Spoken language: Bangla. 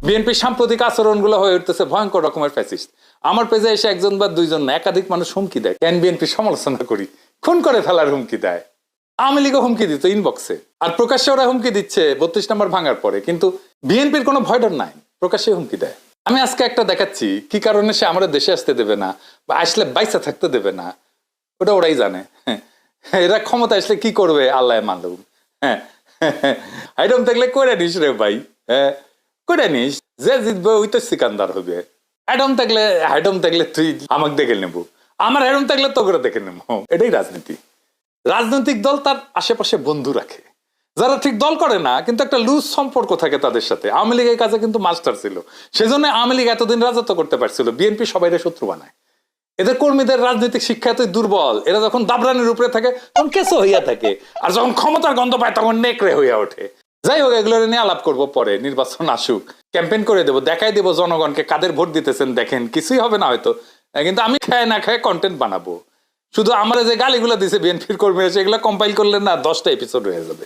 বিএনপির সাম্প্রতিক আচরণগুলো হয়ে উঠতেছে ভয়ঙ্কর রকমের ফ্যাসিস্ট। আমার পেজে এসে একজন বা দুইজন না, একাধিক মানুষ হুমকি দেয়, কেন বিএনপির সমালোচনা করি, খুন করে ফেলার হুমকি দেয়। আওয়ামী লীগও হুমকি দিত ইনবক্সে, আর প্রকাশ্যে ওরা হুমকি দিচ্ছে 32 নম্বর ভাঙার পরে, কিন্তু বিএনপির কোনো ভয় ডর নাই, প্রকাশ্যে হুমকি দেয়। আমি আজকে একটা দেখাচ্ছি কি কারণে সে আমাদের দেশে আসতে দেবে না বা আসলে বাইসা থাকতে দেবে না, ওটা ওরাই জানে। এরা ক্ষমতা আসলে কি করবে আল্লাহ মালুম। হ্যাঁ, আইডম থাকলে করে নিস রে ভাই, হ্যাঁ করে নিস, যে জিতবে ওই তো সিকান্দার হবে। হ্যাডম থাকলে তুই আমাকে দেখে নেবো, আমার হ্যাডম থাকলে তো করে দেখে নেবো। এটাই রাজনীতি। রাজনৈতিক দল তার আশেপাশে বন্ধু রাখে, যারা ঠিক দল করে না কিন্তু একটা লুজ সম্পর্ক থাকে তাদের সাথে। আওয়ামী লীগের কাছে কিন্তু মাস্টার ছিল, সেজন্য আওয়ামী লীগ এতদিন রাজত্ব করতে পারছিল। বিএনপি সবাইরে শত্রু বানায়। এদের কর্মীদের রাজনৈতিক শিক্ষা এতই দুর্বল, এরা যখন দাবরানির উপরে থাকে তখন কেসো হইয়া থাকে, আর যখন ক্ষমতার গন্ধ পায় তখন নেকড়ে হইয়া ওঠে। যাই হোক, এগুলো নিয়ে আলাপ করবো পরে, নির্বাচন আসুক, ক্যাম্পেইন করে দেবো, দেখাই দেবো জনগণকে কাদের ভোট দিতেছেন, দেখেন কিছুই হবে না হয়তো, কিন্তু আমি খায় না খায় কন্টেন্ট বানাবো। শুধু আমরা যে গালিগুলো দিছে বিএনপির কর্মীরা, সেগুলো কম্পাইল করলে না 10টা এপিসোড হয়ে যাবে।